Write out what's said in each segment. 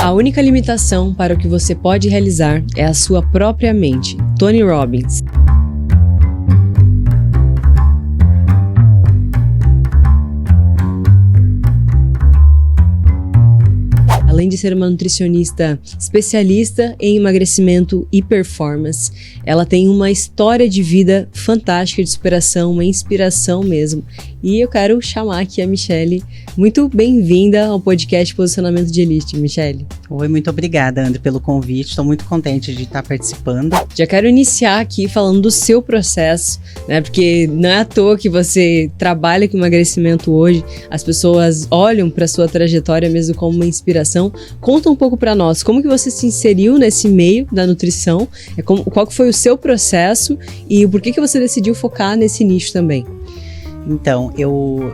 A única limitação para o que você pode realizar é a sua própria mente. Tony Robbins. Além de ser uma nutricionista especialista em emagrecimento e performance, ela tem uma história de vida fantástica de superação, uma inspiração mesmo. E eu quero chamar aqui a Michele. Muito bem-vinda ao podcast Posicionamento de Elite, Michele. Oi, muito obrigada, André, pelo convite. Estou muito contente de estar participando. Já quero iniciar aqui falando do seu processo, né? Porque não é à toa que você trabalha com emagrecimento hoje. As pessoas olham para sua trajetória mesmo como uma inspiração. Conta um pouco para nós, como que você se inseriu nesse meio da nutrição, qual que foi o seu processo e por que você decidiu focar nesse nicho também? Então, eu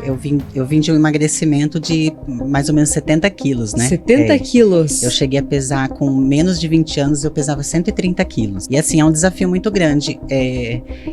vim de um emagrecimento de mais ou menos 70 quilos, né? 70 quilos? Eu cheguei a pesar com menos de 20 anos, eu pesava 130 quilos. E assim, é um desafio muito grande.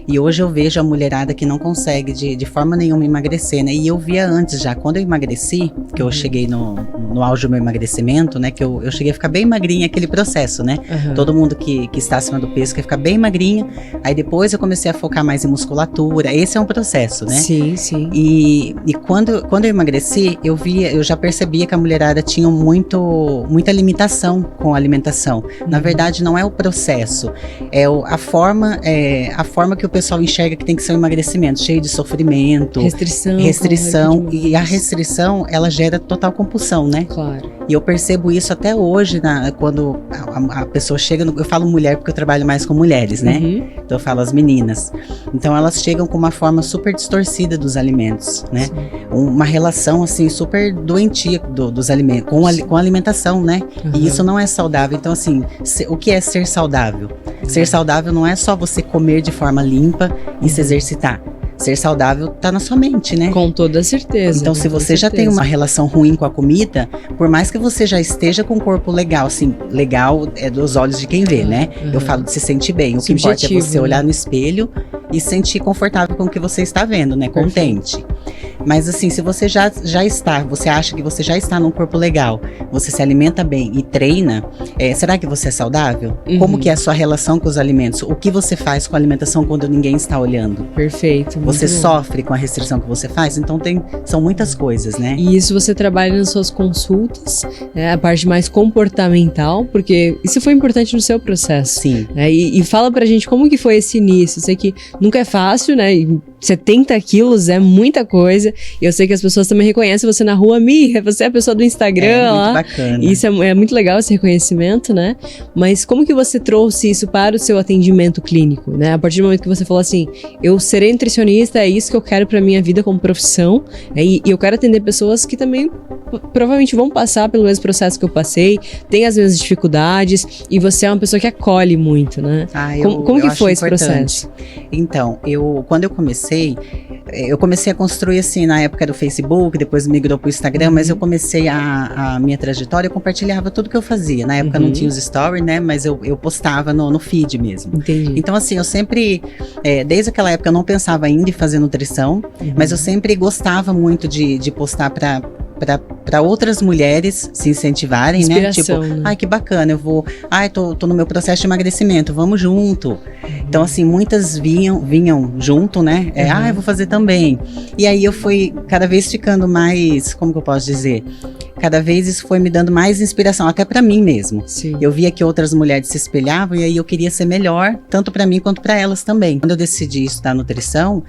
E hoje eu vejo a mulherada que não consegue de forma nenhuma emagrecer, né? E eu via antes já, quando eu emagreci, que eu cheguei no auge do meu emagrecimento, né? Que eu cheguei a ficar bem magrinha, aquele processo, né? Uhum. Todo mundo que está acima do peso quer ficar bem magrinha. Aí depois eu comecei a focar mais em musculatura. Esse é um processo, né? Sim. Sim. E quando eu emagreci, eu já percebia que a mulherada tinha muita limitação com a alimentação. Na verdade, não é o processo, é a forma que o pessoal enxerga que tem que ser um emagrecimento, cheio de sofrimento, restrição. E a restrição, ela gera total compulsão, né? Claro. E eu percebo isso até hoje, quando a pessoa chega, eu falo mulher porque eu trabalho mais com mulheres, né? Uhum. Então eu falo as meninas. Então elas chegam com uma forma super distorcida dos alimentos, né? Sim. Uma relação assim super doentia dos alimentos, com a alimentação, né? Uhum. E isso não é saudável. Então assim, o que é ser saudável? Uhum. Ser saudável não é só você comer de forma limpa e se exercitar. Ser saudável tá na sua mente, né? Com toda certeza. Então, se você já tem uma relação ruim com a comida, por mais que você já esteja com o corpo legal, assim, legal é dos olhos de quem vê, né? Eu falo de se sentir bem. O que importa é você olhar no espelho e se sentir confortável com o que você está vendo, né? Contente. Mas assim, se você você acha que você já está num corpo legal, você se alimenta bem e treina, será que você é saudável? Uhum. Como que é a sua relação com os alimentos? O que você faz com a alimentação quando ninguém está olhando? Perfeito. Você sofre com a restrição que você faz? Então são muitas coisas, né? E isso você trabalha nas suas consultas, né? A parte mais comportamental, porque isso foi importante no seu processo. Sim. Né? E fala pra gente como que foi esse início. Eu sei que nunca é fácil, né? 70 quilos é muita coisa. E eu sei que as pessoas também reconhecem você na rua. Mirra, você é a pessoa do Instagram lá. Muito bacana. E isso é muito legal, esse reconhecimento, né? Mas como que você trouxe isso para o seu atendimento clínico, né? A partir do momento que você falou assim, eu serei nutricionista, é isso que eu quero pra minha vida como profissão. E eu quero atender pessoas que também provavelmente vão passar pelo mesmo processo que eu passei, tem as mesmas dificuldades, e você é uma pessoa que acolhe muito, né? Como que foi esse processo? Então, quando eu comecei a construir assim, na época do Facebook, depois migrou pro Instagram, mas eu comecei a minha trajetória, eu compartilhava tudo que eu fazia. Na época não tinha os stories, né, mas eu postava no feed mesmo. Entendi. Então assim, eu sempre, desde aquela época eu não pensava ainda em fazer nutrição, mas eu sempre gostava muito de postar para outras mulheres se incentivarem, inspiração, né? Tipo, ai, que bacana, eu vou, tô no meu processo de emagrecimento, vamos junto. Então, assim, muitas vinham junto, né? Eu vou fazer também. E aí eu fui cada vez ficando mais, como que eu posso dizer? Cada vez isso foi me dando mais inspiração, até pra mim mesmo. Sim. Eu via que outras mulheres se espelhavam e aí eu queria ser melhor, tanto pra mim quanto pra elas também. Quando eu decidi estudar nutrição,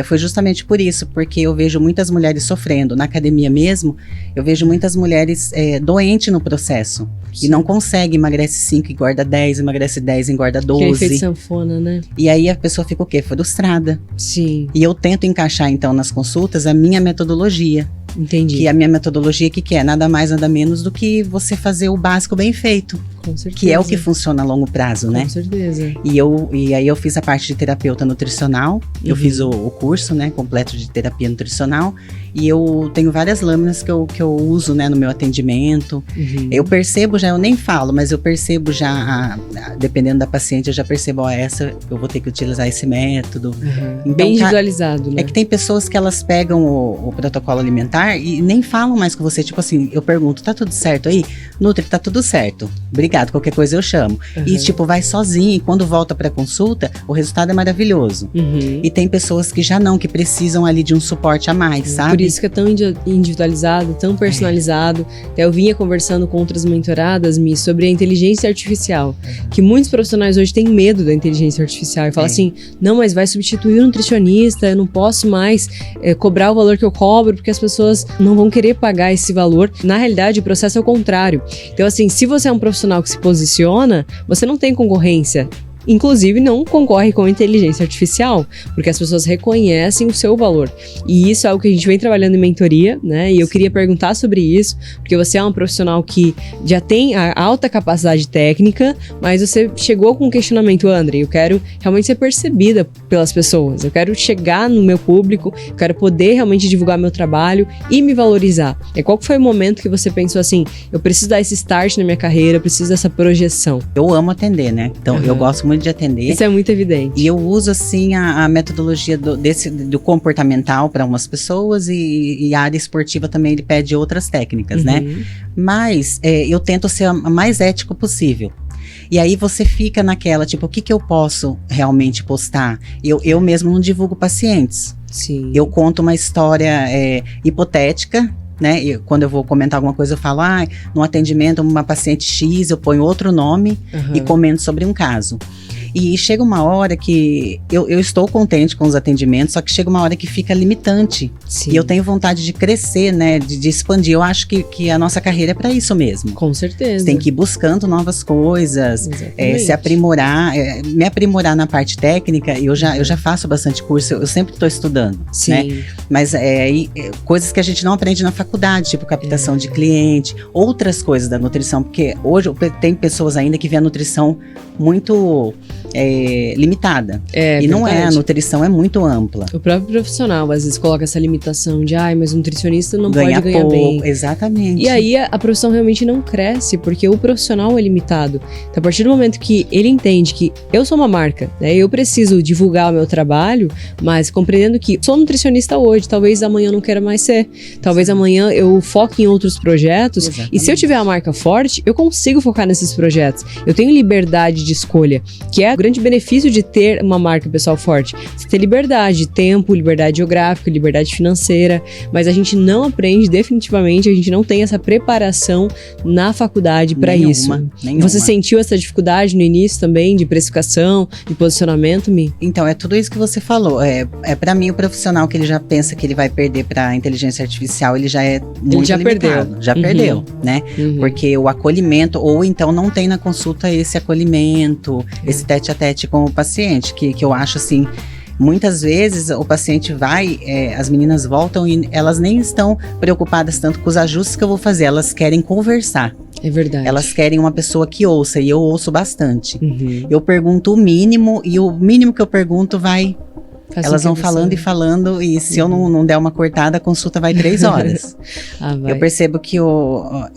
foi justamente por isso, porque eu vejo muitas mulheres sofrendo. Na academia mesmo, eu vejo muitas mulheres doentes no processo. Sim. E não consegue, emagrece 5, engorda 10, emagrece 10, engorda 12. Que é efeito sanfona, né? E aí a pessoa fica o quê? Frustrada. Sim. E eu tento encaixar, então, nas consultas, a minha metodologia. Entendi. Que a minha metodologia, que é? Nada mais, nada menos do que você fazer o básico bem feito. Com certeza. Que é o que funciona a longo prazo, né? Com certeza. E aí eu fiz a parte de terapeuta nutricional, eu fiz o curso, né, completo de terapia nutricional, e eu tenho várias lâminas que eu uso, né, no meu atendimento. Eu percebo já, eu nem falo, mas eu percebo já, dependendo da paciente, eu já percebo, ó, essa eu vou ter que utilizar esse método. Então, bem individualizado, né? É que tem pessoas que elas pegam o protocolo alimentar e nem falam mais com você, tipo assim, eu pergunto, tá tudo certo aí? Nutri, tá tudo certo, obrigado, qualquer coisa eu chamo. E tipo, vai sozinho, e quando volta pra consulta, o resultado é maravilhoso. E tem pessoas que já não, que precisam ali de um suporte a mais, sabe? Por isso que é tão individualizado, tão personalizado. Eu vinha conversando com outras mentoradas, Mi, sobre a inteligência artificial, que muitos profissionais hoje têm medo da inteligência artificial e falam assim, não, mas vai substituir o nutricionista, eu não posso mais cobrar o valor que eu cobro, porque as pessoas não vão querer pagar esse valor. Na realidade, o processo é o contrário. Então, assim, se você é um profissional que se posiciona, você não tem concorrência. Inclusive, não concorre com a inteligência artificial, porque as pessoas reconhecem o seu valor. E isso é algo que a gente vem trabalhando em mentoria, né? E eu queria perguntar sobre isso, porque você é um profissional que já tem a alta capacidade técnica, mas você chegou com um questionamento, André, eu quero realmente ser percebida pelas pessoas, eu quero chegar no meu público, eu quero poder realmente divulgar meu trabalho e me valorizar. E qual foi o momento que você pensou assim, eu preciso dar esse start na minha carreira, eu preciso dessa projeção? Eu amo atender, né? Então, eu gosto muito de atender. Isso é muito evidente. E eu uso, assim, a metodologia do comportamental para umas pessoas e a área esportiva também ele pede outras técnicas, né? Mas eu tento ser o mais ético possível. E aí você fica naquela, tipo, o que eu posso realmente postar? Eu mesmo não divulgo pacientes. Sim. Eu conto uma história hipotética, né? Quando eu vou comentar alguma coisa, eu falo, no atendimento, uma paciente X, eu ponho outro nome e comento sobre um caso. E chega uma hora que eu estou contente com os atendimentos, só que chega uma hora que fica limitante. Sim. E eu tenho vontade de crescer, né? De expandir. Eu acho que a nossa carreira é para isso mesmo. Com certeza. Você tem que ir buscando novas coisas, se aprimorar, me aprimorar na parte técnica. Eu já faço bastante curso, eu sempre estou estudando, Sim. né? Mas coisas que a gente não aprende na faculdade, tipo captação de cliente, outras coisas da nutrição, porque hoje tem pessoas ainda que veem a nutrição muito limitada. E não é, a nutrição é muito ampla. O próprio profissional às vezes coloca essa limitação de mas um nutricionista não pode ganhar pouco, bem. Exatamente. E aí a profissão realmente não cresce, porque o profissional é limitado. Então, a partir do momento que ele entende que eu sou uma marca, né, eu preciso divulgar o meu trabalho, mas compreendendo que sou nutricionista hoje, talvez amanhã eu não queira mais ser. Talvez amanhã eu foque em outros projetos. Exatamente. E se eu tiver a marca forte, eu consigo focar nesses projetos. Eu tenho liberdade de escolha, que é o grande benefício de ter uma marca pessoal forte. Você tem liberdade de tempo, liberdade geográfica, liberdade financeira, mas a gente não aprende definitivamente, a gente não tem essa preparação na faculdade para isso. Nenhuma. Você sentiu essa dificuldade no início também, de precificação, de posicionamento, Mi? Então, é tudo isso que você falou. Para mim, o profissional que ele já pensa que ele vai perder para a inteligência artificial, ele já é muito limitado. Já perdeu, né? Porque o acolhimento, ou então não tem na consulta esse acolhimento, esse tete a tete com o paciente, que eu acho assim, muitas vezes o paciente vai, as meninas voltam e elas nem estão preocupadas tanto com os ajustes que eu vou fazer, elas querem conversar. É verdade. Elas querem uma pessoa que ouça, e eu ouço bastante. Eu pergunto o mínimo, e o mínimo que eu pergunto vai... Elas vão falando e falando, e se eu não der uma cortada, a consulta vai 3 horas. Eu percebo que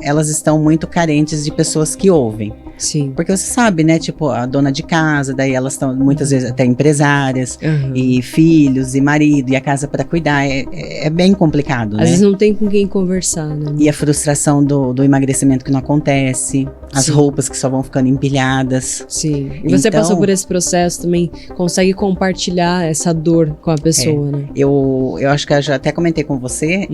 elas estão muito carentes de pessoas que ouvem. Sim. Porque você sabe, né, tipo, a dona de casa, daí elas estão muitas vezes até empresárias, e filhos, e marido, e a casa para cuidar, é bem complicado, né? Às vezes não tem com quem conversar, né? E a frustração do emagrecimento que não acontece, as roupas que só vão ficando empilhadas. Sim, e você passou por esse processo também, consegue compartilhar essa dor com a pessoa, né? Eu acho que eu já até comentei com você,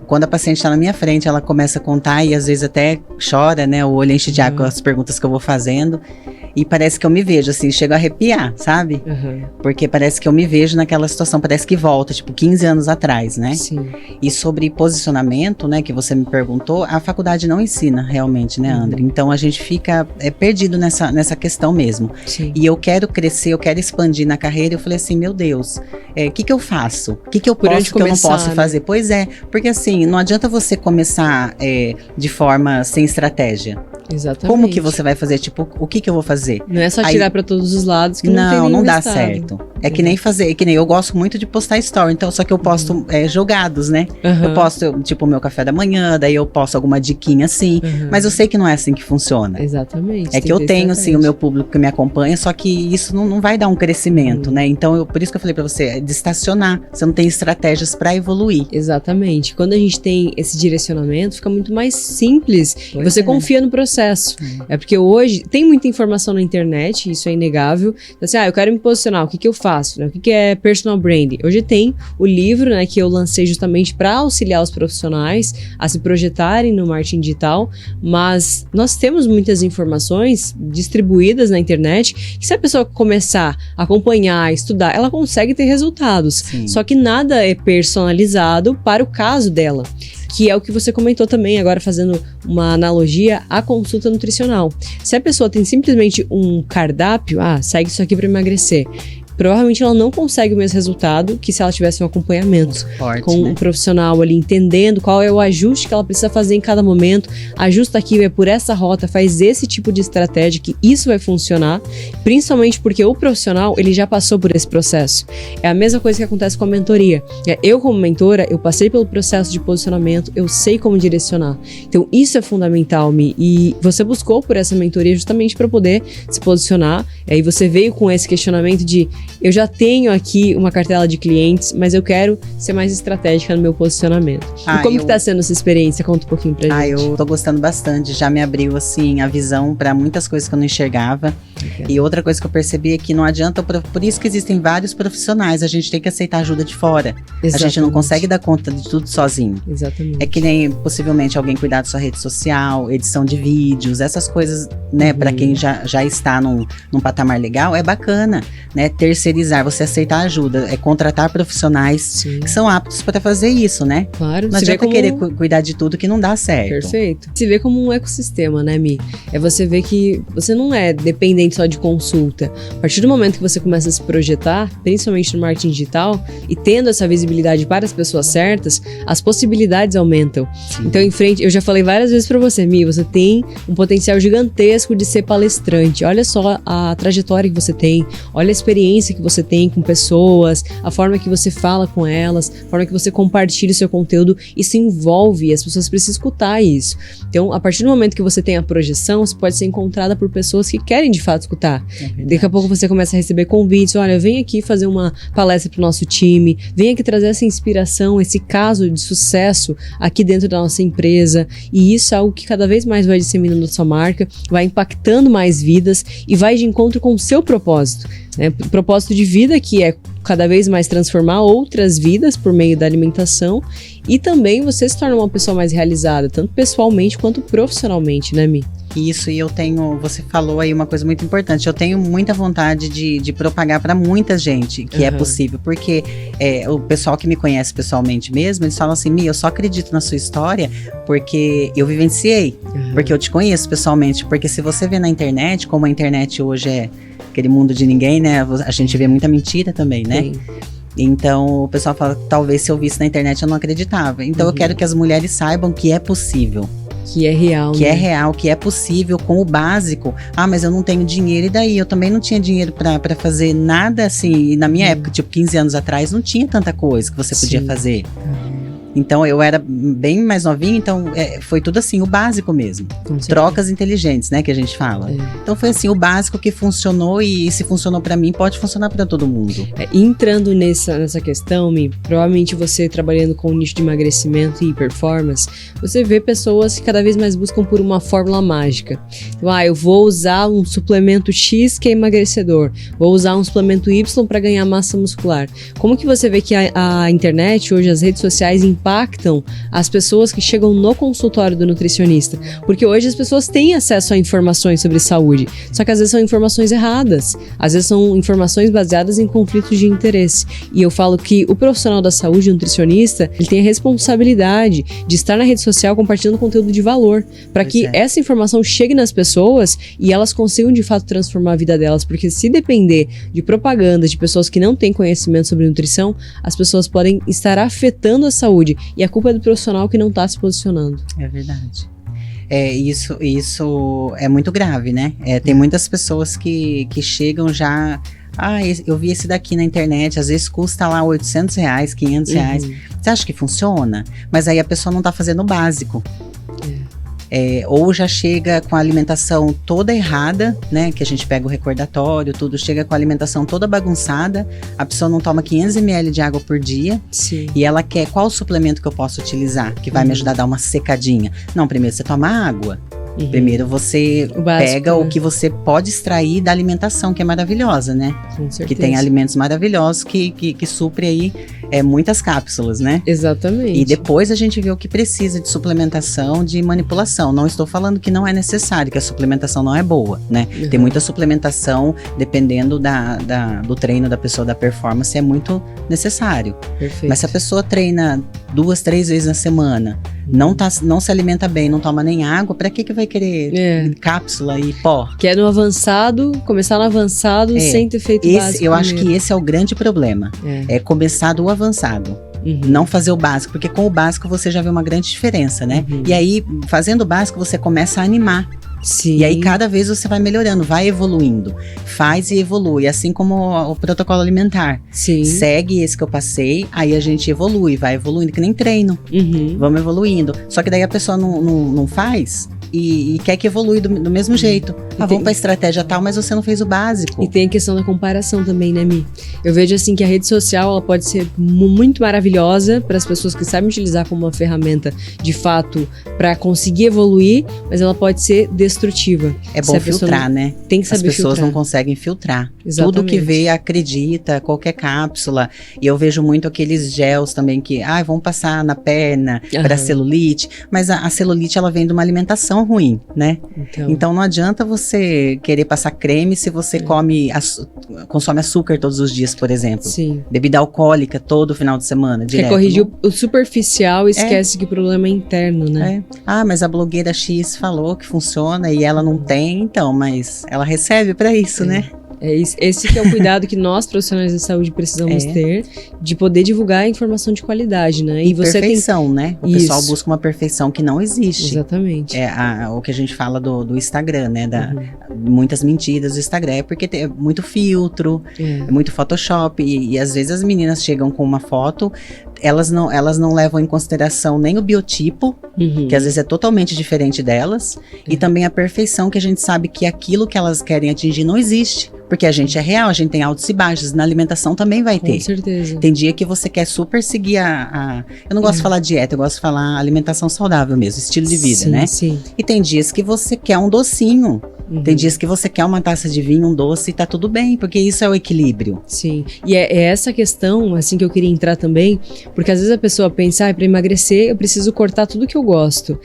quando a paciente está na minha frente, ela começa a contar e às vezes até chora, né? O olho enche de água com as perguntas que eu vou fazendo. E parece que eu me vejo, assim, chego a arrepiar, sabe? Porque parece que eu me vejo naquela situação, parece que volta, tipo, 15 anos atrás, né? Sim. E sobre posicionamento, né, que você me perguntou, a faculdade não ensina realmente, né, André? Então a gente fica perdido nessa questão mesmo. Sim. E eu quero crescer, eu quero expandir na carreira, eu falei assim, meu Deus, o que eu faço? O que eu posso que eu não posso fazer? Pois é, porque assim, não adianta você começar de forma sem estratégia. Exatamente. Como que você vai fazer? Tipo, o que eu vou fazer? Não é só tirar pra todos os lados que não tem nenhum não dá resultado. certo. É que nem fazer, que nem eu gosto muito de postar story, então só que eu posto jogados, né? Eu posto, tipo, o meu café da manhã, daí eu posto alguma diquinha assim, mas eu sei que não é assim que funciona. Exatamente. É que eu tenho, assim, o meu público que me acompanha, só que isso não vai dar um crescimento, né? Então, por isso que eu falei pra você, é de estacionar. Você não tem estratégias pra evoluir. Exatamente. Quando a gente tem esse direcionamento, fica muito mais simples. E você confia no processo. É porque hoje tem muita informação na internet, isso é inegável. Então, assim, eu quero me posicionar, o que eu faço? Né? O que é personal branding? Hoje tem o livro, né, que eu lancei justamente para auxiliar os profissionais a se projetarem no marketing digital, mas nós temos muitas informações distribuídas na internet que, se a pessoa começar a acompanhar, estudar, ela consegue ter resultados. Sim. Só que nada é personalizado para o caso dela, que é o que você comentou também, agora fazendo uma analogia à consulta nutricional. Se a pessoa tem simplesmente um cardápio, segue isso aqui para emagrecer, provavelmente ela não consegue o mesmo resultado que se ela tivesse um acompanhamento com um profissional ali, entendendo qual é o ajuste que ela precisa fazer em cada momento. Ajusta aqui, é por essa rota, faz esse tipo de estratégia que isso vai funcionar, principalmente porque o profissional, ele já passou por esse processo. É a mesma coisa que acontece com a mentoria. Eu, como mentora, eu passei pelo processo de posicionamento, eu sei como direcionar. Então, isso é fundamental, Mi. E você buscou por essa mentoria justamente para poder se posicionar. E aí você veio com esse questionamento de: eu já tenho aqui uma cartela de clientes, mas eu quero ser mais estratégica no meu posicionamento. E como que tá sendo essa experiência? Conta um pouquinho pra gente. Eu tô gostando bastante. Já me abriu, assim, a visão pra muitas coisas que eu não enxergava. E outra coisa que eu percebi é que não adianta, por isso que existem vários profissionais, a gente tem que aceitar ajuda de fora. Exatamente. A gente não consegue dar conta de tudo sozinho. Exatamente. É que nem, possivelmente, alguém cuidar da sua rede social, edição de vídeos, essas coisas, né, pra quem já está num patamar legal, é bacana, né, terceirizar, você aceitar ajuda, é contratar profissionais que são aptos para fazer isso, né? Claro. Não adianta querer cuidar de tudo que não dá certo. Perfeito. Se vê como um ecossistema, né, Mi? É você ver que você não é dependente só de consulta. A partir do momento que você começa a se projetar, principalmente no marketing digital, e tendo essa visibilidade para as pessoas certas, as possibilidades aumentam. Sim. Então, em frente, eu já falei várias vezes para você, Mi, você tem um potencial gigantesco de ser palestrante. Olha só a trajetória que você tem, olha a experiência que você tem com pessoas, a forma que você fala com elas, a forma que você compartilha o seu conteúdo e se envolve, as pessoas precisam escutar isso. Então, a partir do momento que você tem a projeção, você pode ser encontrada por pessoas que querem de fato escutar. Daqui a pouco você começa a receber convites, olha, vem aqui fazer uma palestra pro nosso time, vem aqui trazer essa inspiração, esse caso de sucesso aqui dentro da nossa empresa, e isso é algo que cada vez mais vai disseminando a sua marca, vai impactando mais vidas e vai de encontro com o seu propósito. Propósito de vida, que é cada vez mais transformar outras vidas por meio da alimentação, e também você se torna uma pessoa mais realizada, tanto pessoalmente quanto profissionalmente, né, Mi? Isso, e você falou aí uma coisa muito importante, eu tenho muita vontade de propagar para muita gente que é possível, porque o pessoal que me conhece pessoalmente mesmo, eles falam assim, Mi, eu só acredito na sua história porque eu vivenciei, porque eu te conheço pessoalmente, porque se você vê na internet, como a internet hoje é aquele mundo de ninguém, né, a gente vê muita mentira também, né? Sim. Então o pessoal fala, talvez se eu visse na internet eu não acreditava, então eu quero que as mulheres saibam que é possível. Que é real, que é real, que é possível com o básico. Mas eu não tenho dinheiro, e daí? Eu também não tinha dinheiro pra fazer nada assim. E na minha época, tipo 15 anos atrás, não tinha tanta coisa que você podia fazer. Então eu era bem mais novinha, então foi tudo assim, o básico mesmo. Trocas inteligentes, né, que a gente fala. Então foi assim, o básico que funcionou, e se funcionou pra mim, pode funcionar pra todo mundo. Entrando nessa questão, Mi, provavelmente você trabalhando com o nicho de emagrecimento e performance, você vê pessoas que cada vez mais buscam por uma fórmula mágica. Então, eu vou usar um suplemento X que é emagrecedor, vou usar um suplemento Y para ganhar massa muscular. Como que você vê que a internet, hoje as redes sociais impactam as pessoas que chegam no consultório do nutricionista? Porque hoje as pessoas têm acesso a informações sobre saúde, só que às vezes são informações erradas, às vezes são informações baseadas em conflitos de interesse. E eu falo que o profissional da saúde, o nutricionista, ele tem a responsabilidade de estar na rede social compartilhando conteúdo de valor, para que essa informação chegue nas pessoas e elas consigam de fato transformar a vida delas, porque se depender de propaganda de pessoas que não têm conhecimento sobre nutrição, as pessoas podem estar afetando a saúde, e a culpa é do profissional que não está se posicionando. É verdade. Isso é muito grave, né? Tem muitas pessoas que chegam já... eu vi esse daqui na internet, às vezes custa lá R$800, R$500. Você acha que funciona? Mas aí a pessoa não tá fazendo o básico. Ou já chega com a alimentação toda errada, né? Que a gente pega o recordatório, tudo, chega com a alimentação toda bagunçada, a pessoa não toma 500 ml de água por dia. Sim. E ela quer qual suplemento que eu posso utilizar, que vai me ajudar a dar uma secadinha. Não, primeiro você toma água. Primeiro você pega o que você pode extrair da alimentação, que é maravilhosa, né? Com certeza. Que tem alimentos maravilhosos que supre aí muitas cápsulas, né? Exatamente. E depois a gente vê o que precisa de suplementação, de manipulação. Não estou falando que não é necessário, que a suplementação não é boa, né? Tem muita suplementação, dependendo do treino da pessoa, da performance, é muito necessário. Perfeito. Mas se a pessoa treina 2, 3 vezes na semana, não se alimenta bem, não toma nem água, pra que vai querer cápsula e pó? Quer no avançado, começar no avançado sem ter feito o básico. Eu acho que esse é o grande problema. É começar do avançado. Não fazer o básico, porque com o básico você já vê uma grande diferença, né? E aí, fazendo o básico, você começa a animar. Sim. E aí, cada vez você vai melhorando, vai evoluindo. Faz e evolui, assim como o protocolo alimentar. Sim. Segue esse que eu passei, aí a gente evolui, vai evoluindo, que nem treino. Vamos evoluindo. Só que daí a pessoa não faz e quer que evolui do mesmo jeito. Vamos pra estratégia tal, mas você não fez o básico. E tem a questão da comparação também, né, Mi? Eu vejo assim que a rede social, ela pode ser muito maravilhosa para as pessoas que sabem utilizar como uma ferramenta, de fato, para conseguir evoluir, mas ela pode ser destrutiva. É bom filtrar, né? Tem que saber filtrar. As pessoas não conseguem filtrar. Exatamente. Tudo que vê, acredita, qualquer cápsula. E eu vejo muito aqueles gels também que, vão passar na perna para celulite. Mas a celulite, ela vem de uma alimentação ruim, né? Então não adianta você querer passar creme se você consome açúcar todos os dias, por exemplo. Sim. Bebida alcoólica todo final de semana, direto. Quer corrigir o superficial e esquece que o problema é interno, né? Mas a blogueira X falou que funciona e ela não tem, então, mas ela recebe pra isso, né? Esse que é o cuidado que nós, profissionais de saúde, precisamos ter, de poder divulgar a informação de qualidade, né? E você perfeição, né? O pessoal busca uma perfeição que não existe. Exatamente. O que a gente fala do Instagram, né? Muitas mentiras do Instagram, é porque tem muito filtro, muito Photoshop, e às vezes as meninas chegam com uma foto, elas não levam em consideração nem o biotipo, que às vezes é totalmente diferente delas, e também a perfeição, que a gente sabe que aquilo que elas querem atingir não existe. Porque a gente é real, a gente tem altos e baixos, na alimentação também vai ter. Com certeza. Tem dia que você quer super seguir eu não gosto de falar dieta, eu gosto de falar alimentação saudável mesmo, estilo de vida, né? Sim. E tem dias que você quer um docinho. Tem dias que você quer uma taça de vinho, um doce, e tá tudo bem, porque isso é o equilíbrio. Sim, e é essa questão, assim, que eu queria entrar também, porque às vezes a pessoa pensa, pra emagrecer eu preciso cortar tudo que eu gosto.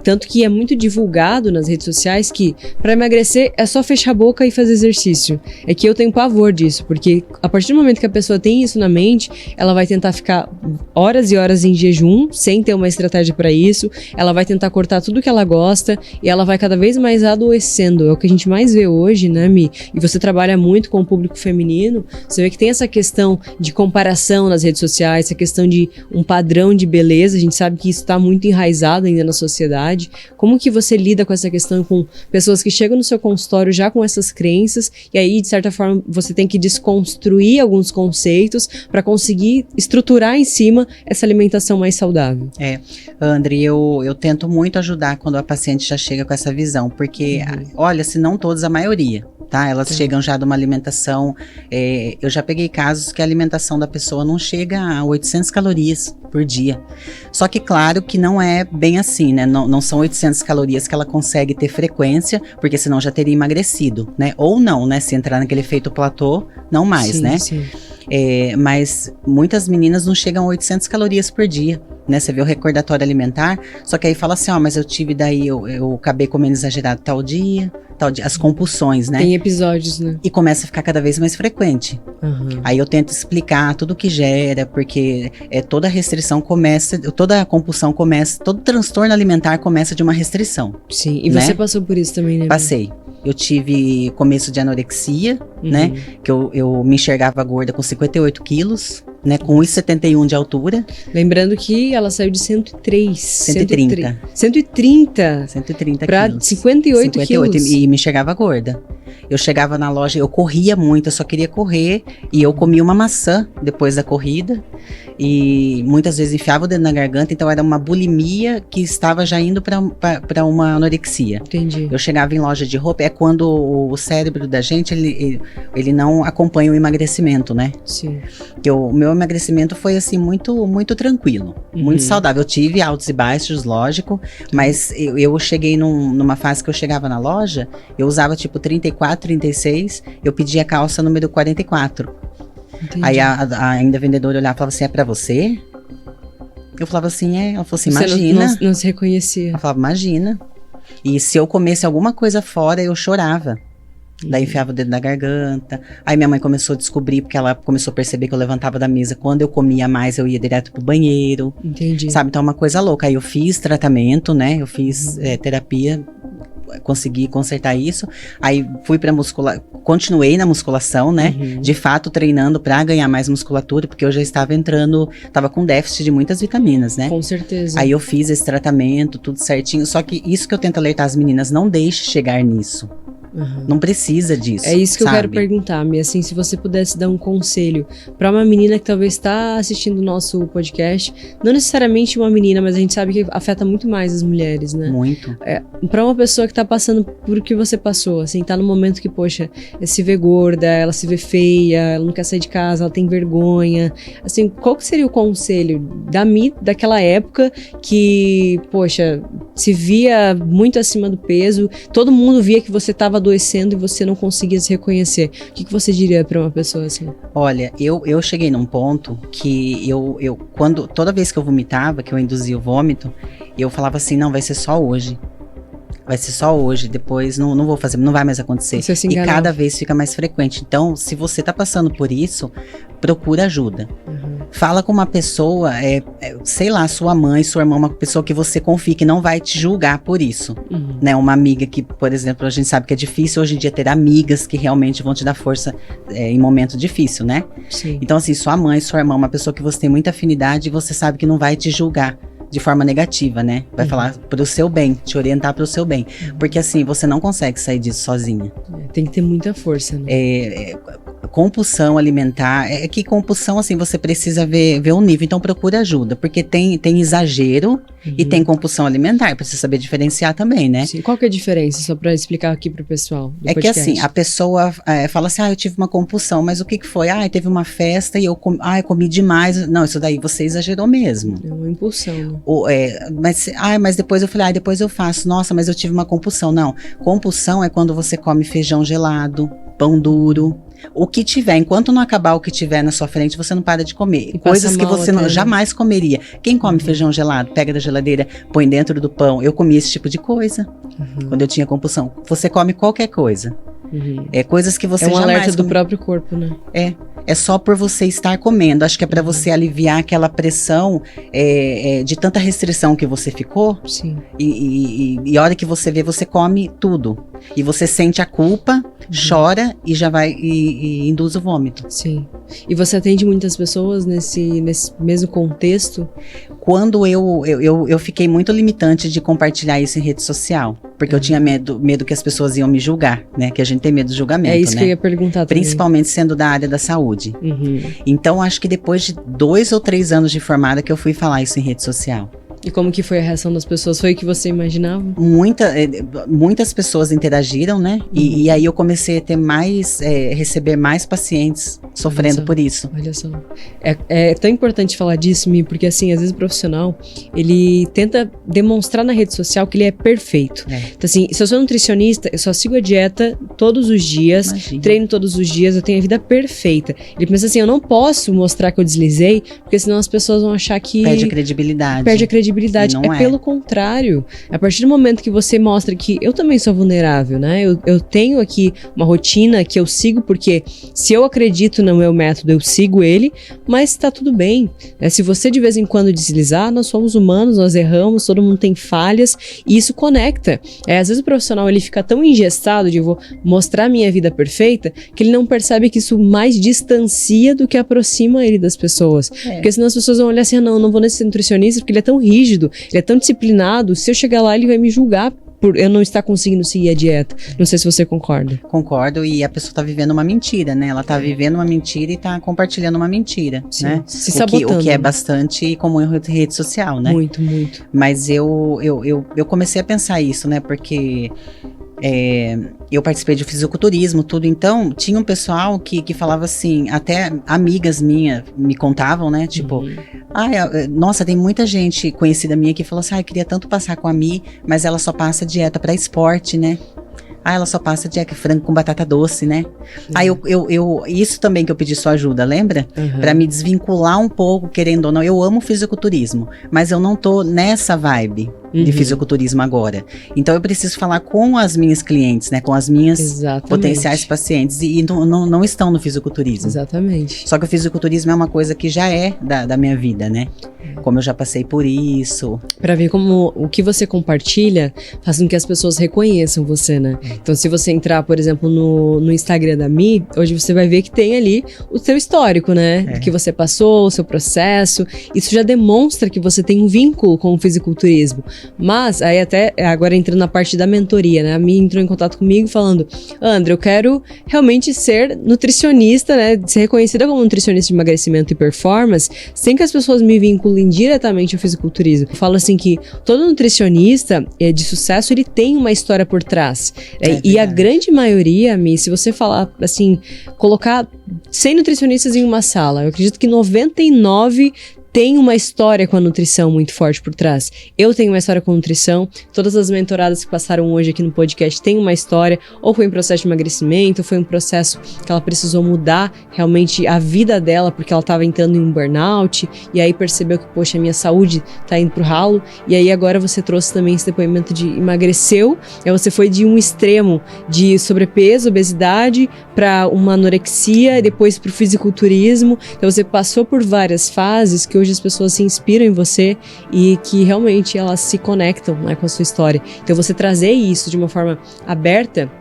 Tanto que é muito divulgado nas redes sociais que pra emagrecer é só fechar a boca e fazer exercício. É que eu tenho pavor disso, porque a partir do momento que a pessoa tem isso na mente, ela vai tentar ficar horas e horas em jejum, sem ter uma estratégia pra isso, ela vai tentar cortar tudo que ela gosta, e ela vai cada vez mais adoecendo. É o que a gente mais vê hoje, né, Mi? E você trabalha muito com o público feminino, você vê que tem essa questão de comparação nas redes sociais, essa questão de um padrão de beleza, a gente sabe que isso está muito enraizado ainda na sociedade. Como que você lida com essa questão com pessoas que chegam no seu consultório já com essas crenças, e aí, de certa forma, você tem que desconstruir alguns conceitos para conseguir estruturar em cima essa alimentação mais saudável? André, eu tento muito ajudar quando a paciente já chega com essa visão, porque, olha, se não todos, a maioria, tá? Elas chegam já de uma alimentação, eu já peguei casos que a alimentação da pessoa não chega a 800 calorias por dia. Só que claro que não é bem assim, né? Não são 800 calorias que ela consegue ter frequência, porque senão já teria emagrecido, né? Ou não, né? Se entrar naquele efeito platô, não mais, né? Sim. Mas muitas meninas não chegam a 800 calorias por dia, né? Você vê o recordatório alimentar, só que aí fala assim, mas eu tive daí, eu acabei comendo exagerado tal dia, as compulsões, né? Tem episódios, né? E começa a ficar cada vez mais frequente. Aí eu tento explicar tudo que gera, porque toda restrição começa, toda compulsão começa, todo transtorno alimentar começa de uma restrição. Sim, e você passou por isso também, né? Passei. Eu tive começo de anorexia, né? Que eu me enxergava gorda com 58 quilos. né? Com 1,71 de altura. Lembrando que ela saiu de 103. 130. 130 pra quilos. 58 quilos. E me chegava gorda. Eu chegava na loja, eu corria muito, eu só queria correr. E eu comia uma maçã depois da corrida. E muitas vezes enfiava o dedo na garganta. Então era uma bulimia que estava já indo para uma anorexia. Entendi. Eu chegava em loja de roupa, é quando o cérebro da gente, ele não acompanha o emagrecimento, né? Sim. O meu emagrecimento foi assim, muito, muito tranquilo, muito saudável. Eu tive altos e baixos, lógico, mas eu cheguei numa fase que eu chegava na loja, eu usava tipo 34, 36, eu pedia a calça número 44. Entendi. Aí ainda a vendedora olhava e falava assim, é pra você? Eu falava assim, é. Ela falou assim, imagina. Você não se reconhecia. Ela falava, imagina. E se eu comesse alguma coisa fora, eu chorava. Daí enfiava o dedo na garganta. Aí minha mãe começou a descobrir, porque ela começou a perceber que eu levantava da mesa. Quando eu comia mais, eu ia direto pro banheiro. Entendi. Sabe, então é uma coisa louca. Aí eu fiz tratamento, né? Eu fiz terapia, consegui consertar isso. Aí fui pra continuei na musculação, né? De fato, treinando pra ganhar mais musculatura, porque eu já estava tava com déficit de muitas vitaminas, né? Com certeza. Aí eu fiz esse tratamento, tudo certinho. Só que isso que eu tento alertar as meninas, não deixe chegar nisso. Não precisa disso. É isso que sabe? eu quero perguntar, Mi. Assim, se você pudesse dar um conselho para uma menina que talvez está assistindo o nosso podcast, não necessariamente uma menina, mas a gente sabe que afeta muito mais as mulheres, né? Muito. Para uma pessoa que tá passando por o que você passou, assim, tá no momento que, poxa, se vê gorda, ela se vê feia, ela não quer sair de casa, ela tem vergonha. Assim, qual que seria o conselho da Mi daquela época que, poxa, se via muito acima do peso, todo mundo via que você tava adoecendo e você não conseguia se reconhecer. O que você diria pra uma pessoa assim? Olha, eu cheguei num ponto que toda vez que eu vomitava, que eu induzia o vômito, eu falava assim, não, vai ser só hoje. Vai ser só hoje, depois não vou fazer, não vai mais acontecer. Você se e enganou. cada vez fica mais frequente. Então, se você tá passando por isso, procura ajuda. Fala com uma pessoa, sei lá, sua mãe, sua irmã, uma pessoa que você confie, que não vai te julgar por isso. Né? Uma amiga que, por exemplo, a gente sabe que é difícil hoje em dia ter amigas que realmente vão te dar força em momento difícil, né? Sim. Então, assim, sua mãe, sua irmã, uma pessoa que você tem muita afinidade e você sabe que não vai te julgar de forma negativa, né? Vai falar pro seu bem, te orientar pro seu bem. Porque assim, você não consegue sair disso sozinha. Tem que ter muita força, né? Compulsão alimentar, que compulsão, assim, você precisa ver o nível, então procura ajuda, porque tem exagero e tem compulsão alimentar, precisa saber diferenciar também, né? Sim. Qual que é a diferença, só pra explicar aqui pro pessoal do podcast? Que assim, a pessoa fala assim, eu tive uma compulsão, mas o que foi? Teve uma festa e eu comi demais. Não, isso daí você exagerou mesmo. É uma impulsão, né? Mas depois eu falei, depois eu faço. Nossa, mas eu tive uma compulsão. Não, compulsão é quando você come feijão gelado, pão duro, o que tiver, enquanto não acabar o que tiver na sua frente, você não para de comer. Coisas que você jamais comeria. Quem come feijão gelado, pega da geladeira, põe dentro do pão. Eu comia esse tipo de coisa quando eu tinha compulsão. Você come qualquer coisa. Coisas que você jamais alerta do próprio corpo, né? É só por você estar comendo. Acho que é para você aliviar aquela pressão de tanta restrição que você ficou. Sim. E a hora que você vê, você come tudo. E você sente a culpa, chora e já vai e induz o vômito. Sim. E você atende muitas pessoas nesse mesmo contexto? Quando eu fiquei muito limitante de compartilhar isso em rede social. Porque eu tinha medo que as pessoas iam me julgar, né? Que a gente tem medo do julgamento, É isso, né? que eu ia perguntar também. Principalmente sendo da área da saúde. Então, acho que depois de 2 ou 3 anos de formada que eu fui falar isso em rede social. E como que foi a reação das pessoas? Foi o que você imaginava? Muitas pessoas interagiram, né? E aí eu comecei a ter receber mais pacientes sofrendo por isso. Olha só. É tão importante falar disso, Mi, porque assim, às vezes o profissional, ele tenta demonstrar na rede social que ele é perfeito. Então assim, se eu sou nutricionista, eu só sigo a dieta todos os dias, treino todos os dias, eu tenho a vida perfeita. Ele pensa assim, eu não posso mostrar que eu deslizei, porque senão as pessoas vão achar que... Perde a credibilidade. credibilidade. Pelo contrário. A partir do momento que você mostra que eu também sou vulnerável, né? Eu tenho aqui uma rotina que eu sigo, porque se eu acredito no meu método, eu sigo ele, mas tá tudo bem. Se você de vez em quando deslizar, nós somos humanos, nós erramos, todo mundo tem falhas, e isso conecta. Às vezes o profissional ele fica tão engessado de vou mostrar minha vida perfeita, que ele não percebe que isso mais distancia do que aproxima ele das pessoas. Porque senão as pessoas vão olhar assim, não vou nesse nutricionista porque ele é tão rígido, ele é tão disciplinado, se eu chegar lá ele vai me julgar por eu não estar conseguindo seguir a dieta. Não sei se você concorda. Concordo, e a pessoa tá vivendo uma mentira, né? Ela tá vivendo uma mentira e tá compartilhando uma mentira, sim, né? Se sabotando. O que é bastante comum em rede social, né? Muito, muito. Mas eu comecei a pensar isso, né? Porque eu participei de fisiculturismo, tudo, então tinha um pessoal que falava assim, até amigas minhas me contavam, né, tipo, nossa, tem muita gente conhecida minha que falou assim, eu queria tanto passar com a Mi, mas ela só passa dieta pra esporte, né? Ela só passa dieta frango com batata doce, né? Aí isso também que eu pedi sua ajuda, lembra? Pra me desvincular um pouco, querendo ou não. Eu amo fisiculturismo, mas eu não tô nessa vibe de fisiculturismo agora. Então eu preciso falar com as minhas clientes, né? Com as minhas potenciais pacientes e não estão no fisiculturismo. Exatamente. Só que o fisiculturismo é uma coisa que já é da minha vida, né? Como eu já passei por isso. Pra ver como o que você compartilha faz com que as pessoas reconheçam você, né? Então se você entrar, por exemplo, no Instagram da Mi, hoje você vai ver que tem ali o seu histórico, né? Do que você passou, o seu processo. Isso já demonstra que você tem um vínculo com o fisiculturismo. Mas, aí até agora entrando na parte da mentoria, né? A Mi entrou em contato comigo falando, André, eu quero realmente ser nutricionista, né? Ser reconhecida como nutricionista de emagrecimento e performance, sem que as pessoas me vinculem diretamente ao fisiculturismo. Eu falo assim que todo nutricionista de sucesso, ele tem uma história por trás. E a grande maioria, Mi, se você falar assim, colocar 100 nutricionistas em uma sala, eu acredito que 99 tem uma história com a nutrição muito forte por trás. Eu tenho uma história com nutrição, todas as mentoradas que passaram hoje aqui no podcast têm uma história, ou foi um processo de emagrecimento, ou foi um processo que ela precisou mudar realmente a vida dela, porque ela estava entrando em um burnout, e aí percebeu que, poxa, a minha saúde tá indo pro ralo, e aí agora você trouxe também esse depoimento de emagreceu, aí você foi de um extremo de sobrepeso, obesidade, para uma anorexia, e depois pro fisiculturismo, então você passou por várias fases que hoje as pessoas se inspiram em você e que realmente elas se conectam, né, com a sua história. Então você trazer isso de uma forma aberta,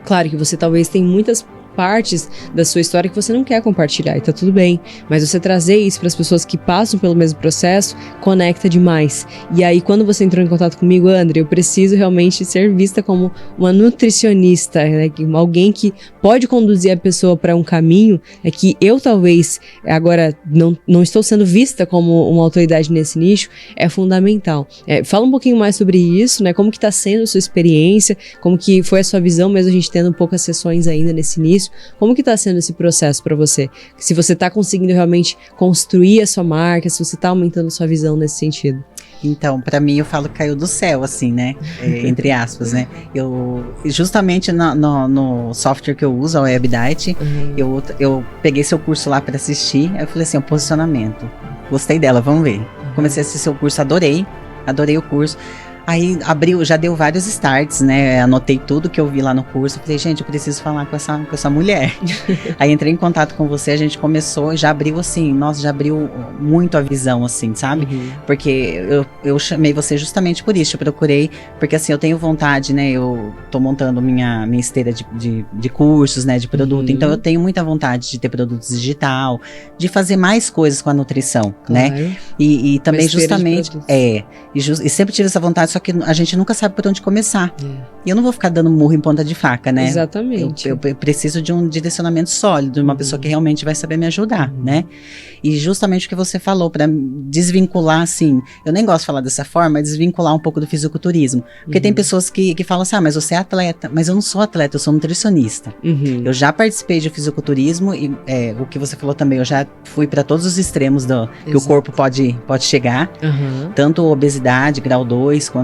claro que você talvez tenha muitas partes da sua história que você não quer compartilhar e tá tudo bem, mas você trazer isso para as pessoas que passam pelo mesmo processo conecta demais. E aí quando você entrou em contato comigo, André, eu preciso realmente ser vista como uma nutricionista, né? Alguém que pode conduzir a pessoa para um caminho, que eu talvez agora não estou sendo vista como uma autoridade nesse nicho, é fundamental. Fala um pouquinho mais sobre isso, né? Como que tá sendo a sua experiência, como que foi a sua visão, mesmo a gente tendo poucas sessões ainda nesse início. Como que tá sendo esse processo para você? Se você tá conseguindo realmente construir a sua marca, se você tá aumentando a sua visão nesse sentido. Então, pra mim, eu falo que caiu do céu, assim, né? Entre aspas, né? Justamente no software que eu uso, a WebDiet, eu peguei seu curso lá pra assistir, aí eu falei assim, o posicionamento. Gostei dela, vamos ver. Comecei a assistir seu curso, adorei o curso. Aí já deu vários starts, né? Anotei tudo que eu vi lá no curso. Falei, gente, eu preciso falar com essa mulher. Aí entrei em contato com você, a gente começou, já abriu assim, já abriu muito a visão, assim, sabe? Porque eu chamei você justamente por isso, eu procurei, porque assim, eu tenho vontade, né? Eu tô montando minha esteira de cursos, né? De produto, então eu tenho muita vontade de ter produtos digital, de fazer mais coisas com a nutrição, né? E também justamente, e sempre tive essa vontade, só que a gente nunca sabe por onde começar. E eu não vou ficar dando murro em ponta de faca, né? Exatamente. Eu preciso de um direcionamento sólido, de uma pessoa que realmente vai saber me ajudar, né? E justamente o que você falou, para desvincular, assim, eu nem gosto de falar dessa forma, mas desvincular um pouco do fisiculturismo. Porque tem pessoas que falam assim, mas você é atleta. Mas eu não sou atleta, eu sou nutricionista. Eu já participei de fisiculturismo e o que você falou também, eu já fui para todos os extremos que o corpo pode chegar. Tanto obesidade, grau 2, quanto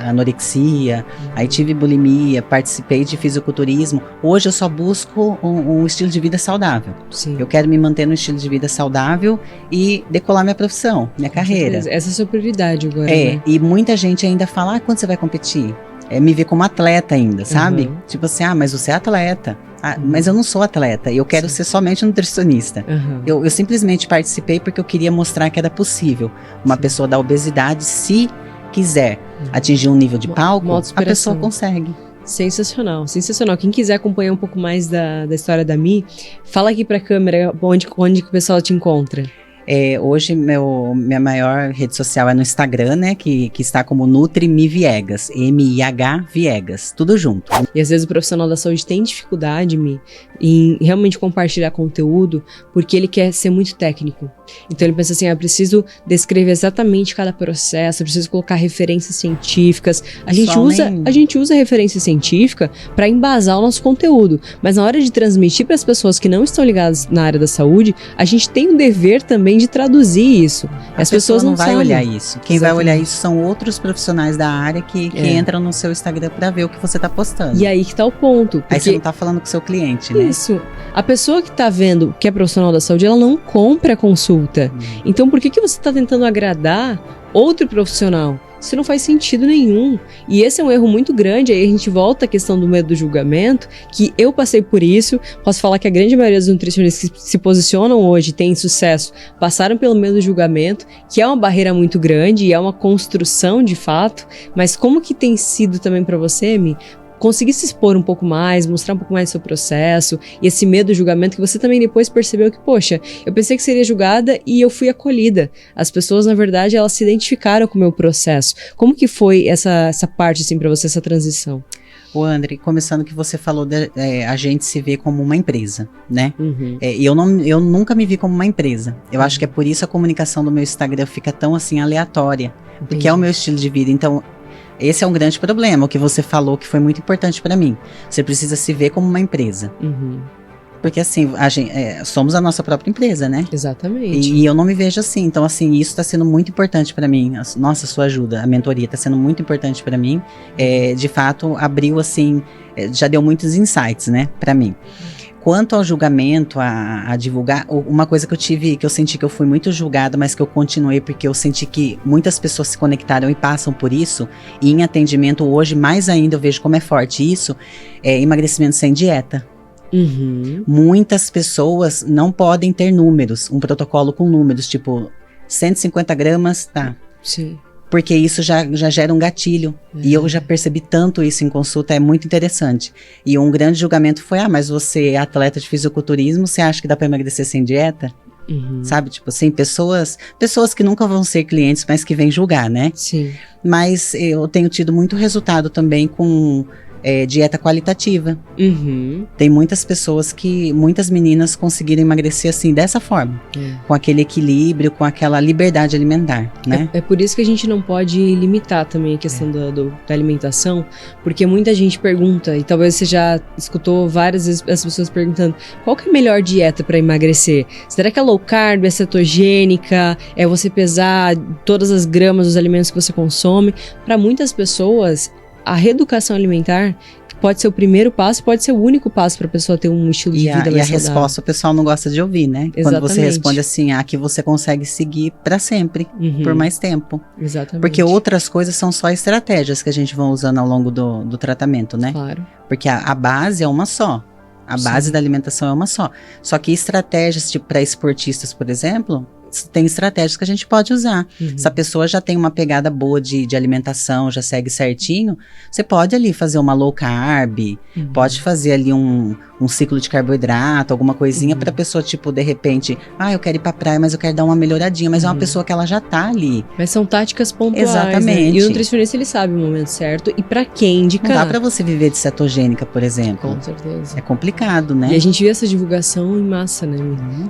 anorexia, aí tive bulimia, participei de fisiculturismo. Hoje eu só busco um estilo de vida saudável. Sim. Eu quero me manter no estilo de vida saudável e decolar minha profissão, minha carreira. Essa é a sua prioridade agora, né? E muita gente ainda fala, quando você vai competir? Me ver como atleta ainda, sabe? Tipo assim, mas você é atleta. Mas eu não sou atleta, eu quero ser somente nutricionista. Eu simplesmente participei porque eu queria mostrar que era possível uma pessoa da obesidade, se quiser atingir um nível de palco, a pessoa consegue. Sensacional, sensacional. Quem quiser acompanhar um pouco mais da história da Mi, fala aqui pra câmera onde que o pessoal te encontra. Hoje minha maior rede social é no Instagram, né, que está como NutriMi Viegas, M-I-H Viegas, tudo junto. E às vezes o profissional da saúde tem dificuldade, Mi, em realmente compartilhar conteúdo, porque ele quer ser muito técnico. Então ele pensa assim, eu preciso descrever exatamente cada processo, eu preciso colocar referências científicas. A gente usa referência científica para embasar o nosso conteúdo, mas na hora de transmitir para as pessoas que não estão ligadas na área da saúde, a gente tem o dever também de traduzir isso. As pessoas não vão olhar isso. Quem vai olhar isso são outros profissionais da área que entram no seu Instagram para ver o que você tá postando. E aí que tá o ponto. Aí você não tá falando com o seu cliente, né? Isso. A pessoa que tá vendo que é profissional da saúde, ela não compra a consulta. Então por que você tá tentando agradar outro profissional? Isso não faz sentido nenhum. E esse é um erro muito grande. Aí a gente volta à questão do medo do julgamento, que eu passei por isso. Posso falar que a grande maioria dos nutricionistas que se posicionam hoje, têm sucesso, passaram pelo medo do julgamento, que é uma barreira muito grande e é uma construção de fato. Mas como que tem sido também para você, Mi? Conseguir se expor um pouco mais, mostrar um pouco mais do seu processo e esse medo do julgamento que você também depois percebeu que, poxa, eu pensei que seria julgada e eu fui acolhida. As pessoas, na verdade, elas se identificaram com o meu processo. Como que foi essa parte, assim, pra você, essa transição? O André, começando que você falou, a gente se vê como uma empresa, né? E eu nunca me vi como uma empresa. Eu acho que é por isso a comunicação do meu Instagram fica tão, assim, aleatória. Porque é o meu estilo de vida. Então, esse é um grande problema, o que você falou que foi muito importante pra mim. Você precisa se ver como uma empresa. Porque assim, somos a nossa própria empresa, né? Exatamente. E eu não me vejo assim. Então assim, isso tá sendo muito importante pra mim. Nossa, sua ajuda, a mentoria tá sendo muito importante pra mim. De fato, abriu assim, já deu muitos insights, né, pra mim. Quanto ao julgamento, a divulgar, uma coisa que eu senti que eu fui muito julgada, mas que eu continuei porque eu senti que muitas pessoas se conectaram e passam por isso, e em atendimento hoje, mais ainda, eu vejo como é forte isso, emagrecimento sem dieta. Muitas pessoas não podem ter números, um protocolo com números, tipo 150 gramas, tá. Sim. Porque isso já gera um gatilho. E eu já percebi tanto isso em consulta, é muito interessante. E um grande julgamento foi, mas você é atleta de fisiculturismo, você acha que dá pra emagrecer sem dieta? Sabe, tipo assim, pessoas que nunca vão ser clientes, mas que vêm julgar, né? Sim. Mas eu tenho tido muito resultado também com dieta qualitativa. Tem muitas meninas conseguiram emagrecer assim, dessa forma. Com aquele equilíbrio, com aquela liberdade alimentar, né? É por isso que a gente não pode limitar também a questão da alimentação, porque muita gente pergunta, e talvez você já escutou várias vezes as pessoas perguntando, qual que é a melhor dieta para emagrecer? Será que é low carb, é cetogênica, é você pesar todas as gramas dos alimentos que você consome? Para muitas pessoas, a reeducação alimentar pode ser o primeiro passo, pode ser o único passo para a pessoa ter um estilo de vida mais saudável. E a resposta o pessoal não gosta de ouvir, né? Exatamente. Quando você responde assim, que você consegue seguir para sempre, por mais tempo. Exatamente. Porque outras coisas são só estratégias que a gente vai usando ao longo do tratamento, né? Claro. Porque a base é uma só. A base da alimentação é uma só. Só que estratégias tipo para esportistas, por exemplo, tem estratégias que a gente pode usar. Se a pessoa já tem uma pegada boa de alimentação, já segue certinho, você pode ali fazer uma low carb, pode fazer ali um ciclo de carboidrato, alguma coisinha pra pessoa, tipo, de repente, eu quero ir pra praia, mas eu quero dar uma melhoradinha, mas é uma pessoa que ela já tá ali. Mas são táticas pontuais, exatamente. Né? E o nutricionista, ele sabe o momento certo e pra quem indicar. Não dá pra você viver de cetogênica, por exemplo. Com certeza. É complicado, né? E a gente vê essa divulgação em massa, né,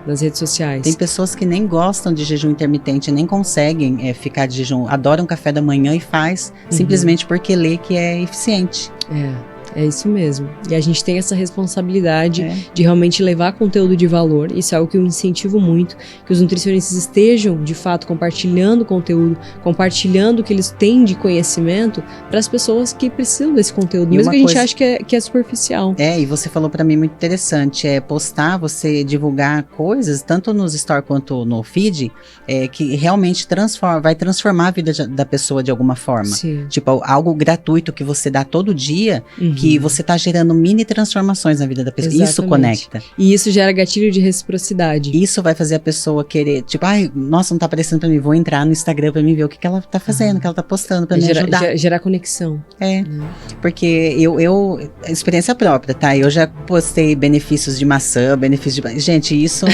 nas redes sociais. Tem pessoas que nem gostam de jejum intermitente, nem conseguem ficar de jejum, adoram café da manhã e faz, simplesmente porque lê que é eficiente. É isso mesmo. E a gente tem essa responsabilidade de realmente levar conteúdo de valor. Isso é algo que eu incentivo muito, que os nutricionistas estejam, de fato, compartilhando conteúdo, compartilhando o que eles têm de conhecimento para as pessoas que precisam desse conteúdo, mesmo que a gente ache que é superficial. E você falou para mim muito interessante, postar, você divulgar coisas, tanto nos stories quanto no feed, que realmente vai transformar a vida da pessoa de alguma forma. Sim. Tipo, algo gratuito que você dá todo dia, que você tá gerando mini transformações na vida da pessoa. Exatamente. Isso conecta. E isso gera gatilho de reciprocidade. Isso vai fazer a pessoa querer, tipo, nossa, não tá aparecendo pra mim, vou entrar no Instagram pra mim ver o que ela tá fazendo, o que ela tá postando pra me ajudar. Gerar conexão. Porque experiência própria, tá? Eu já postei benefícios de maçã, gente, isso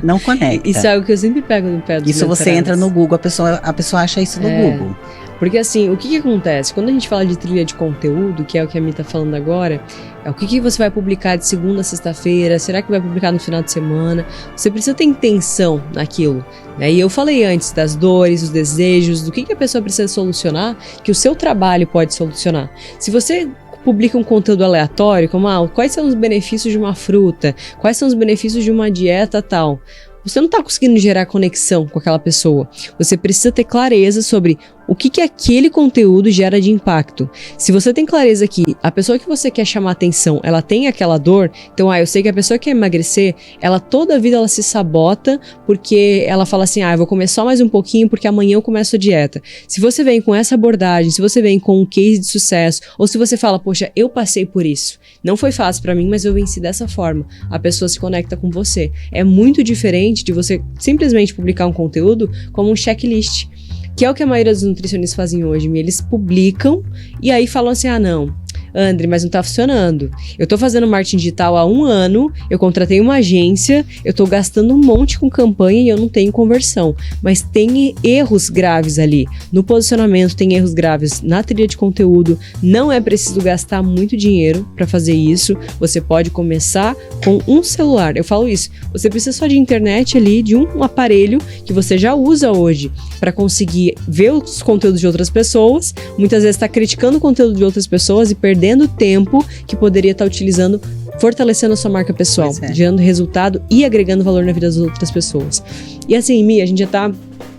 não conecta. Isso é algo que eu sempre pego no pé dos Isso mentores. você entra no Google, a pessoa acha isso no Google. Porque assim, o que acontece? Quando a gente fala de trilha de conteúdo, que é o que a Mi tá falando agora, o que você vai publicar de segunda a sexta-feira? Será que vai publicar no final de semana? Você precisa ter intenção naquilo. E eu falei antes das dores, dos desejos, do que a pessoa precisa solucionar, que o seu trabalho pode solucionar. Se você publica um conteúdo aleatório, como quais são os benefícios de uma fruta, quais são os benefícios de uma dieta tal, você não está conseguindo gerar conexão com aquela pessoa. Você precisa ter clareza sobre o que aquele conteúdo gera de impacto. Se você tem clareza que a pessoa que você quer chamar atenção, ela tem aquela dor, então, eu sei que a pessoa que quer emagrecer, ela toda a vida ela se sabota porque ela fala assim, eu vou comer só mais um pouquinho porque amanhã eu começo a dieta. Se você vem com essa abordagem, se você vem com um case de sucesso, ou se você fala, poxa, eu passei por isso, não foi fácil pra mim, mas eu venci dessa forma, a pessoa se conecta com você. É muito diferente de você simplesmente publicar um conteúdo como um checklist, que é o que a maioria dos nutricionistas fazem hoje. Eles publicam e aí falam assim, não, André, mas não tá funcionando. Eu tô fazendo marketing digital há 1 ano, eu contratei uma agência, eu tô gastando um monte com campanha e eu não tenho conversão. Mas tem erros graves ali. No posicionamento tem erros graves na trilha de conteúdo. Não é preciso gastar muito dinheiro para fazer isso. Você pode começar com um celular. Eu falo isso. Você precisa só de internet ali, de um aparelho que você já usa hoje para conseguir ver os conteúdos de outras pessoas. Muitas vezes está criticando o conteúdo de outras pessoas e perdendo tempo que poderia estar utilizando, fortalecendo a sua marca pessoal, gerando resultado e agregando valor na vida das outras pessoas. E assim, Mi, a gente já tá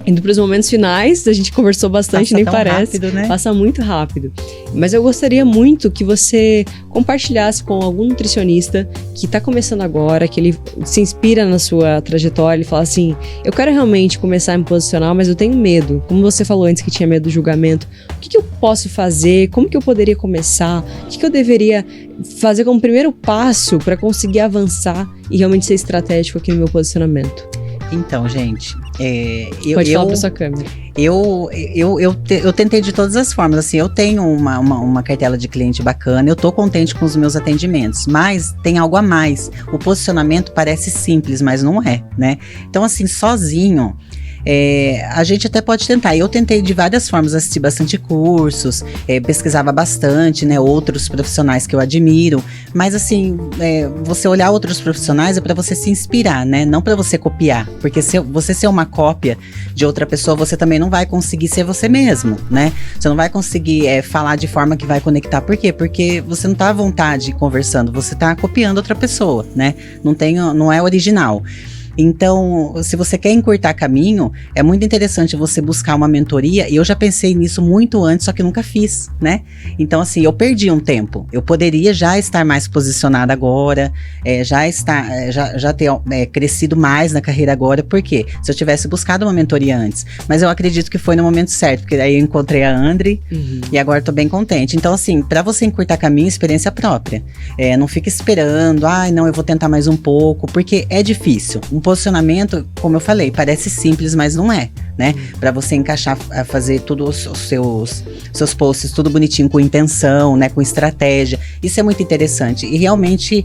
indo para os momentos finais, a gente conversou bastante, nem parece. Rápido, né? Passa muito rápido. Mas eu gostaria muito que você compartilhasse com algum nutricionista que está começando agora, que ele se inspira na sua trajetória, ele fala assim, eu quero realmente começar a me posicionar, mas eu tenho medo. Como você falou antes que tinha medo do julgamento, o que eu posso fazer? Como que eu poderia começar? O que eu deveria fazer como primeiro passo para conseguir avançar e realmente ser estratégico aqui no meu posicionamento? Então, gente, pode falar pra sua câmera. Eu tentei de todas as formas, assim, eu tenho uma cartela de cliente bacana, eu tô contente com os meus atendimentos, mas tem algo a mais. O posicionamento parece simples, mas não é, né? Então, assim, sozinho, a gente até pode tentar. Eu tentei de várias formas, assisti bastante cursos, pesquisava bastante, né, outros profissionais que eu admiro, mas assim, você olhar outros profissionais é para você se inspirar, né, não para você copiar, porque se você ser uma cópia de outra pessoa, você também não vai conseguir ser você mesmo, né, você não vai conseguir falar de forma que vai conectar. Por quê? Porque você não tá à vontade conversando, você tá copiando outra pessoa, né, não é original. Então, se você quer encurtar caminho, é muito interessante você buscar uma mentoria, e eu já pensei nisso muito antes, só que nunca fiz, né? Então, assim, eu perdi um tempo. Eu poderia já estar mais posicionada agora, já ter crescido mais na carreira agora, por quê? Se eu tivesse buscado uma mentoria antes. Mas eu acredito que foi no momento certo, porque aí eu encontrei a André, e agora tô bem contente. Então, assim, pra você encurtar caminho, experiência própria. Não fica esperando, não, eu vou tentar mais um pouco, porque é difícil. Um posicionamento, como eu falei, parece simples, mas não é, né? Para você encaixar, fazer todos os seus posts tudo bonitinho, com intenção, né? Com estratégia. Isso é muito interessante. E realmente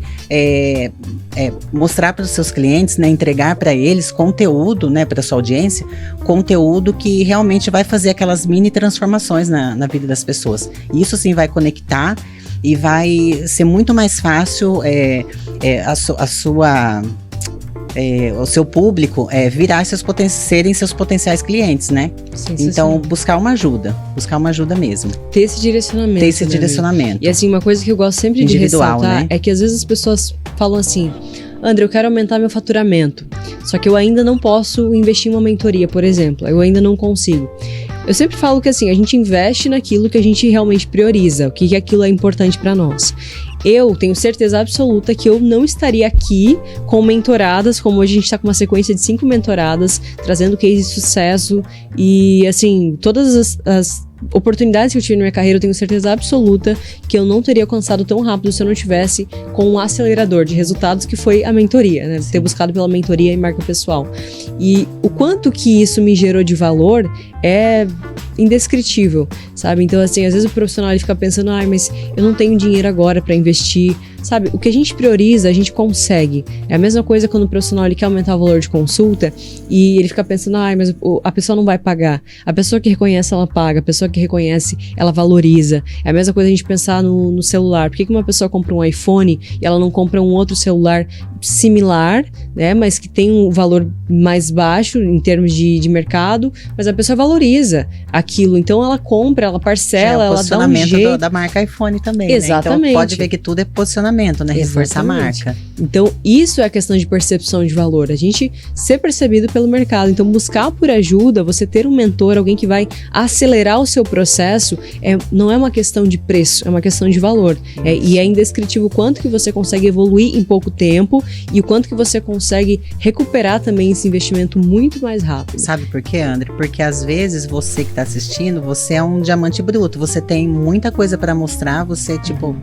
mostrar para os seus clientes, né? Entregar para eles conteúdo, né? Para sua audiência, conteúdo que realmente vai fazer aquelas mini transformações na vida das pessoas. E isso sim vai conectar e vai ser muito mais fácil a sua o seu público serem seus potenciais clientes, né? Então, buscar uma ajuda mesmo. Ter esse direcionamento. E assim, uma coisa que eu gosto sempre de ressaltar, né? É que às vezes as pessoas falam assim: André, eu quero aumentar meu faturamento, só que eu ainda não posso investir em uma mentoria, por exemplo, eu ainda não consigo. Eu sempre falo que assim, a gente investe naquilo que a gente realmente prioriza, o que aquilo é importante para nós. Eu tenho certeza absoluta que eu não estaria aqui com mentoradas, como hoje a gente está com uma sequência de 5 mentoradas, trazendo case de sucesso e, assim, todas as oportunidades que eu tive na minha carreira, eu tenho certeza absoluta que eu não teria alcançado tão rápido se eu não tivesse com um acelerador de resultados que foi a mentoria, né? Ter buscado pela mentoria e marca pessoal. E o quanto que isso me gerou de valor é indescritível, sabe? Então, assim, às vezes o profissional ele fica pensando, mas eu não tenho dinheiro agora para investir, sabe? O que a gente prioriza, a gente consegue. É a mesma coisa quando o profissional ele quer aumentar o valor de consulta e ele fica pensando, mas a pessoa não vai pagar. A pessoa que reconhece, ela paga. A pessoa que reconhece, ela valoriza. É a mesma coisa a gente pensar no celular. Por que uma pessoa compra um iPhone e ela não compra um outro celular similar, né? Mas que tem um valor mais baixo em termos de mercado, mas a pessoa valoriza aquilo. Então ela compra, ela parcela, ela dá um jeito. Da marca iPhone também, exatamente. Né? Então pode ver que tudo é posicionamento, né? Reforçar a marca. Então isso é a questão de percepção de valor. A gente ser percebido pelo mercado. Então buscar por ajuda, você ter um mentor, alguém que vai acelerar o seu processo, não é uma questão de preço, é uma questão de valor. E é indescritível o quanto que você consegue evoluir em pouco tempo e o quanto que você consegue recuperar também esse investimento muito mais rápido. Sabe por quê, André? Porque às vezes você que está assistindo, você é um diamante bruto, você tem muita coisa para mostrar, você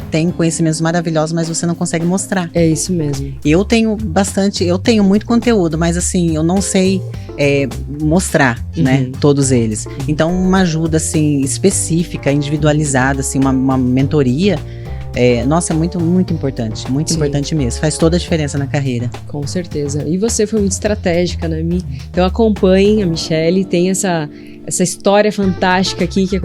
tem conhecimentos maravilhosos, mas você não consegue mostrar. É isso mesmo. Eu tenho muito conteúdo, mas assim, eu não sei mostrar, né, todos eles. Então, uma ajuda assim específica, individualizada, assim, uma mentoria, nossa, é muito, muito importante. Muito importante mesmo. Faz toda a diferença na carreira. Com certeza. E você foi muito estratégica, né, Mi? Então acompanhem a Michelle, tem essa história fantástica aqui que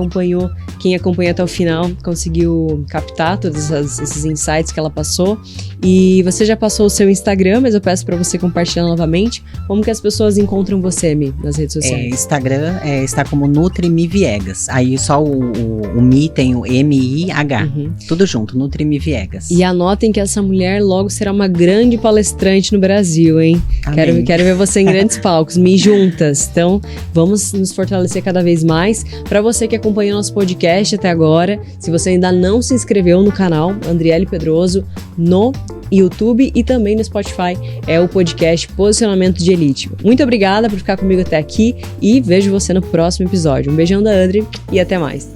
quem acompanhou até o final conseguiu captar todos esses insights que ela passou. E você já passou o seu Instagram, mas eu peço para você compartilhar novamente. Como que as pessoas encontram você, Mi, nas redes sociais? Instagram está como NutriMi Viegas. Aí só o Mi tem o M-I-H. Tudo junto, NutriMi Viegas. E anotem que essa mulher logo será uma grande palestrante no Brasil, hein? Quero ver você em grandes palcos, Mi juntas. Então, vamos nos fortalecer cada vez mais. Para você que acompanhou nosso podcast até agora, se você ainda não se inscreveu no canal Andriele Pedroso no YouTube e também no Spotify, é o podcast Posicionamento de Elite. Muito obrigada por ficar comigo até aqui e vejo você no próximo episódio. Um beijão da Andri e até mais.